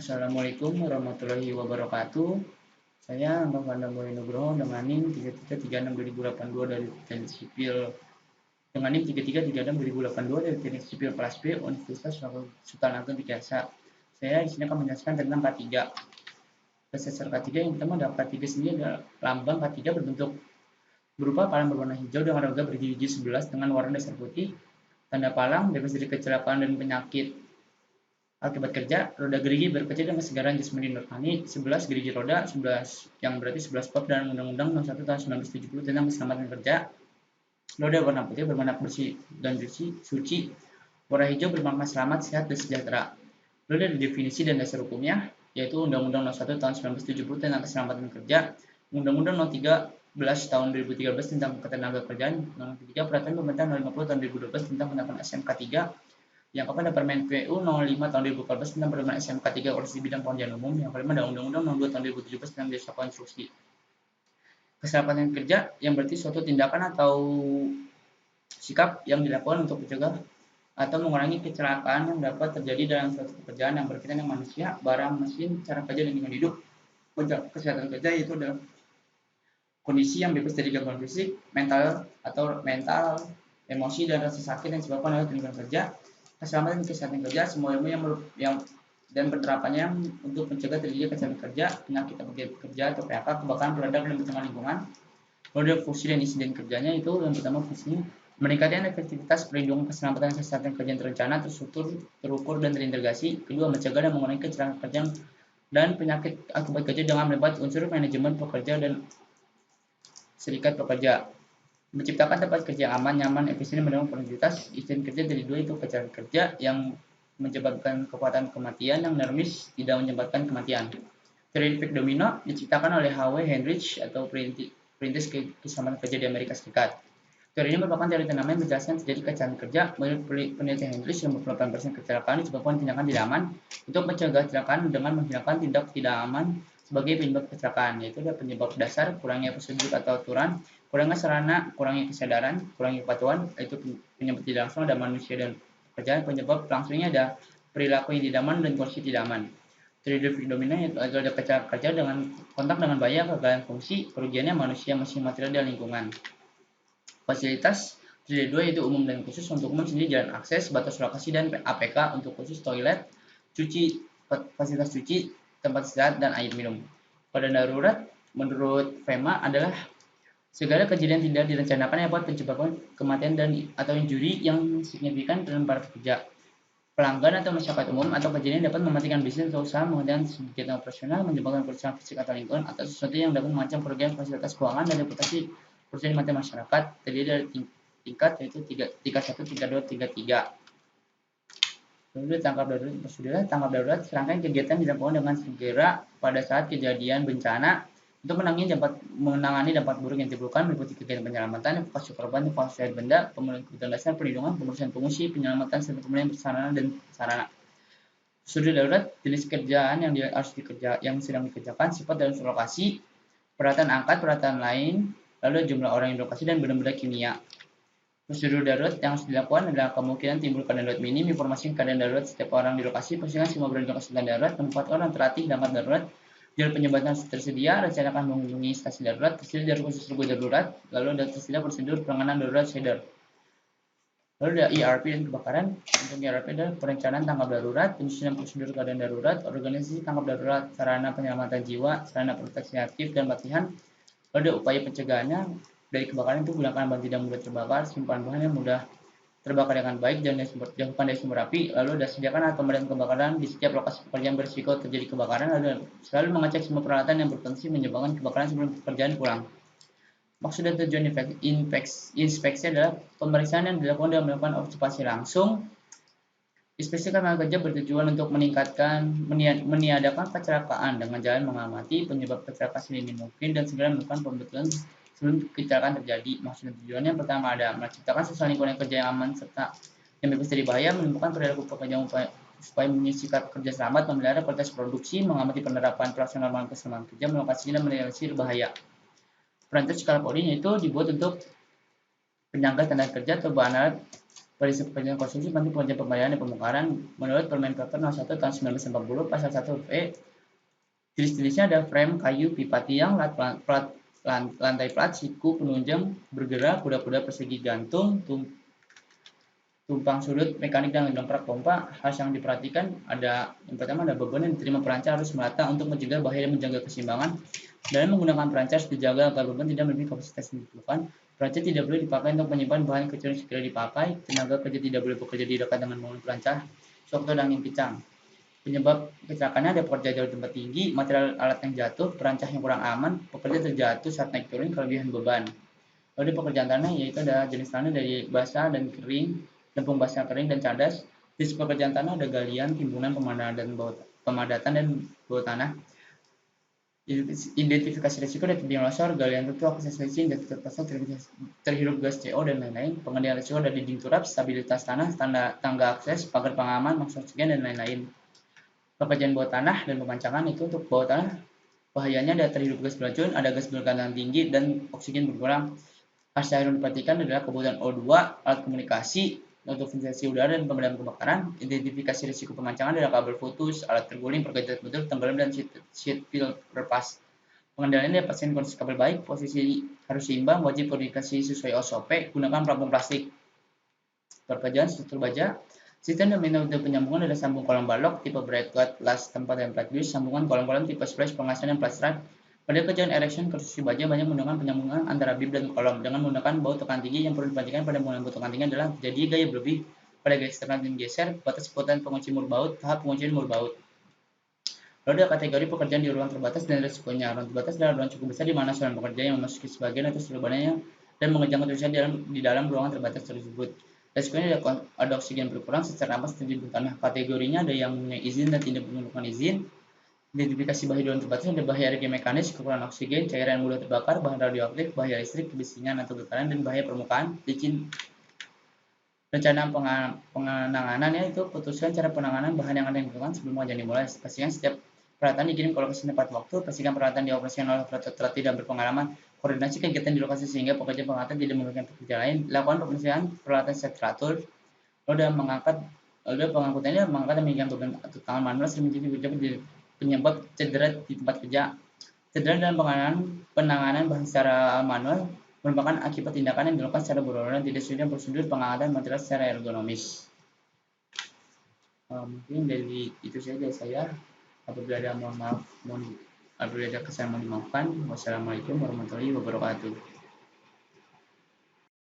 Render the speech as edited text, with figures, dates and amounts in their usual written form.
Assalamualaikum warahmatullahi wabarakatuh. Saya Angga Boy Nugroho dengan NIM 3336/2082 dari Teknik Sipil dengan NIM 3336/2082 dari Teknik Sipil Kelas B Universitas Sultan Agung Pikiasa. Saya di sini akan menjelaskan tentang K3. Prosesor K3 yang pertama adalah K3 sendiri adalah lambang K3 berbentuk berupa palang berwarna hijau dengan roda bergigi 11 dengan warna dasar putih. Tanda palang bebas dari kecelakaan dan penyakit akibat kerja. Roda gerigi berkaca dengan kesegaran jasmani nurani. 11 gerigi roda, 11 yang berarti 11 bab dan Undang-Undang Nomor 1 Tahun 1970 tentang keselamatan kerja. Roda warna putih bermakna bersih dan suci. Warna hijau bermakna selamat, sehat, dan sejahtera. Roda ada definisi dan dasar hukumnya, yaitu Undang-Undang Nomor 1 Tahun 1970 tentang keselamatan kerja, Undang-Undang Nomor 13 Tahun 2013 tentang ketenagakerjaan, Undang-Undang 3 Peraturan Pemerintah Nomor 50 Tahun 2012 tentang penerapan SMK 3, yang keempat ada Permen PU 05 tahun 2014 tentang penerapan SMK 3 Orasi Bidang Pekerjaan Umum. Yang kelima ada Undang-Undang Nomor 2 tahun 2017 tentang Jasa Konstruksi. Keselamatan kerja yang berarti suatu tindakan atau sikap yang dilakukan untuk mencegah atau mengurangi kecelakaan yang dapat terjadi dalam suatu pekerjaan yang berkaitan dengan manusia, barang, mesin, cara kerja, dan lingkungan hidup. Kesehatan kerja yaitu adalah kondisi yang bebas dari gangguan fisik, mental, emosi, dan rasa sakit yang disebabkan oleh lingkungan kerja. Keselamatan kesehatan kerja, semua ilmu yang dan penerapannya untuk mencegah terjadinya kecelakaan kerja, penyakit akibat kerja atau PHK, kebakaran, peledak, dan bencana lingkungan. Lalu fungsi dan insiden kerjanya itu yang pertama fungsinya meningkatkan efektivitas perlindungan keselamatan kesehatan kerja yang terencana, terstruktur, terukur, dan terintegrasi. Kedua, mencegah dan mengurangi kecelakaan kerja dan penyakit akibat kerja dengan melibatkan unsur manajemen pekerja dan serikat pekerja. Menciptakan tempat kerja aman, nyaman, efisien, dan mendorong produktivitas. Insiden kerja dari dua itu kecelakaan kerja yang menyebabkan kekuatan kematian, yang nermis tidak menyebabkan kematian. Teori efek domino diciptakan oleh H.W. Hendrich atau perintis keselamatan kerja di Amerika Serikat. Teori ini merupakan teori tanaman yang menjelaskan terjadi kecelakaan kerja. Menurut penelitian Hendrich, 58% kecelakaan disebabkan tindakan tidak aman. Untuk mencegah kecelakaan dengan menghilangkan tindak tidak aman sebagai penyebab kecelakaan, yaitu ada penyebab dasar, kurangnya prosedur atau aturan, kurangnya sarana, kurangnya kesadaran, kurangnya kepatuhan, yaitu penyebab tidak langsung ada manusia dan pekerjaan. Penyebab langsungnya ada perilaku yang tidak aman dan kondisi tidak aman. Teori dominan yaitu ada kecelakaan kerja dengan kontak dengan bahaya, kegagalan fungsi, kerugiannya manusia, mesin, material, dan lingkungan. Fasilitas teori 2 yaitu umum dan khusus. Untuk umum sendiri jalan akses, batas lokasi, dan APK. Untuk khusus toilet, fasilitas cuci, tempat istirahat, dan air minum. Pada darurat, menurut FEMA adalah segala kejadian tidak direncanakan yang dapat menyebabkan kematian dan atau injuri yang signifikan dalam para pekerja, pelanggan atau masyarakat umum, atau kejadian dapat mematikan bisnis atau usaha, menghentikan kegiatan operasional, menyebabkan kerusakan fisik atau lingkungan, atau sesuatu yang dapat mengancam kerugian fasilitas keuangan dan reputasi perusahaan mati masyarakat. Terdiri dari tingkat yaitu 31, 32, 33. Lalu tangkap darurat serangkaian kegiatan dilakukan dengan segera pada saat kejadian bencana untuk menangani dampak buruk yang ditimbulkan, meliputi kegiatan penyelamatan, evakuasi korban, evakuasi benda, pemulihan kebutuhan dasar, perlindungan, pengurusan pengungsi, penyelamatan, serta pemulihan sarana dan sarana. Prosedur darurat, jenis kerjaan yang sedang dikerjakan, sifat dan lokasi, peralatan angkat, peralatan lain, lalu jumlah orang yang lokasi, dan benda-benda kimia. Prosedur darurat yang harus dilakukan adalah kemungkinan timbul keadaan darurat minim, informasi keadaan darurat setiap orang di lokasi, pastikan semua berada di lokasi darurat, tempat orang terlatih dampak darurat, jalur penyebatan tersedia, rencanakan menghubungi stasi darurat, tersedia jalur khusus darurat, lalu ada tersedia prosedur penanganan darurat shader. Lalu ada ERP dan kebakaran. Untuk ERP adalah perencanaan tanggap darurat, penyusunan prosedur keadaan darurat, organisasi tanggap darurat, sarana penyelamatan jiwa, sarana proteksi aktif dan latihan. Lalu ada upaya pencegahannya dari kebakaran itu gunakan bahan tidak mudah terbakar, simpan bahan yang mudah terbakar dengan baik, dan jauhkan dari sumber api. Lalu ada sediakan alat pemadam kebakaran di setiap lokasi pekerjaan berisiko terjadi kebakaran. Lalu selalu mengecek semua peralatan yang berpotensi menyebabkan kebakaran sebelum pekerjaan pulang. Maksud dan tujuan inspeksi adalah pemeriksaan yang dilakukan dengan melakukan observasi langsung. Inspeksi kamar kerja bertujuan untuk meniadakan kecelakaan dengan jalan mengamati penyebab kecelakaan sedini mungkin dan segera melakukan pembetulan sebelum kecelakaan terjadi. Maksud dan tujuannya pertama ada menciptakan suasana lingkungan kerja yang aman serta yang bebas dari bahaya, menemukan perilaku pekerja supaya sikap kerja selamat, memelihara kualitas produksi, mengamati penerapan pelaksanaan norma keselamatan kerja, melokasi dan mendeteksi bahaya. Perangkat skala Pauling itu dibuat untuk penyangga tenaga kerja atau bahan alat Kondisi pekerjaan konstruksi penting pekerjaan pembayaran dan pemekaran. Menurut Permenpaper No. 1 tahun 1940 pasal 1 E, jenis-jenisnya ada frame, kayu, pipa tiang, lantai plat, siku, penunjang, bergerak, kuda-kuda persegi gantung, tumpang sudut, mekanik dan dongkrak pompa. Hal yang diperhatikan ada yang pertama ada beban yang diterima perancang harus merata untuk mencegah bahaya dan menjaga keseimbangan. Dalam menggunakan perancang harus dijaga agar beban tidak melebihi kapasitas yang diperlukan. Perancang tidak boleh dipakai untuk menyimpan bahan kecil yang segera dipakai. Tenaga kerja tidak boleh bekerja di dekat dengan bangunan perancang. Sewaktu ada angin kencang. Penyebab kecelakaannya ada pekerja jauh tempat tinggi, material alat yang jatuh, perancang yang kurang aman, pekerja terjatuh saat naik turun, kelebihan beban. Lalu di pekerjaan tanah yaitu ada jenis tanah dari basah dan kering, lempung basah kering dan cadas. Di pekerjaan tanah ada galian, timbunan, pemadatan dan bawah tanah. Identifikasi risiko dari tebing longsor, galian tutup, akses licin, jatuh terpasang, terhirup gas CO dan lain-lain. Pengendalian risiko dari dinding turap, stabilitas tanah, tangga akses, pagar pengaman, maksud oksigen dan lain-lain. Pekerjaan bawah tanah dan pemancangan itu untuk bawah tanah bahayanya ada terhirup gas beracun, ada gas bertekanan tinggi dan oksigen berkurang. Hasil yang diperhatikan adalah kebutuhan O2, alat komunikasi, untuk ventilasi udara dan pemadam kebakaran. Identifikasi risiko pemancangan adalah kabel putus, alat terguling, pergeseran betul, tenggelam dan sheet pil lepas. Pengendalian dari pasien kondisi kabel baik, posisi harus seimbang, wajib komunikasi sesuai SOP, gunakan pelampung plastik. Pekerjaan struktur baja. Sistem dan metode penyambungan adalah sambung kolom balok, tipe bracket, las tempat dan plat bus, sambungan kolom-kolom tipe splash, pengasapan dan plat stripe. Pada kerjaan erection konstruksi baja banyak menggunakan penyambungan antara bib dan kolom dengan menggunakan baut tekan tinggi. Yang perlu diperhatikan pada menggunakan baut tekan tinggi adalah terjadi gaya berlebih pada gaya eksternal dan geser, batas kekuatan pengunci mur baut, tahap penguncian mur baut. Lalu ada kategori pekerjaan di ruang terbatas dan risikonya. Ruang terbatas adalah ruang cukup besar di mana seorang pekerja yang memasuki sebagian atau seluruh badannya dan mengejar tulisan di dalam ruangan terbatas tersebut. Resikonya ada oksigen berkurang, sesak napas terjadi tanah. Kategorinya ada yang punya izin dan tidak menggunakan izin. Identifikasi bahaya ruang terbatas ada bahaya energi mekanis, kekurangan oksigen, cairan yang mudah terbakar, bahan radioaktif, bahaya listrik, kebisingan atau getaran, dan bahaya permukaan, licin. Rencana penanganannya itu putuskan cara penanganan bahan yang ada di lingkungan sebelum pengajian dimulai. Pastikan setiap peralatan dikirim ke lokasi tepat waktu. Pastikan peralatan dioperasikan oleh operator tidak berpengalaman. Koordinasi kegiatan di lokasi sehingga pekerja peralatan tidak merugikan pekerja lain. Lakukan pemeriksaan peralatan secara teratur. Lalu pengangkutannya mengangkat dan meninggikan beban atau tangan manual sering menjadi penyebab cedera di tempat kerja. Cedera dalam penanganan bahan secara manual merupakan akibat tindakan yang dilakukan secara berulang dan tidak sesuai dengan prosedur pengangkatan material secara ergonomis. Mungkin dari itu saja dari saya. Apabila ada apabila ada kesalahan mohon dimaafkan. Wassalamualaikum warahmatullahi wabarakatuh.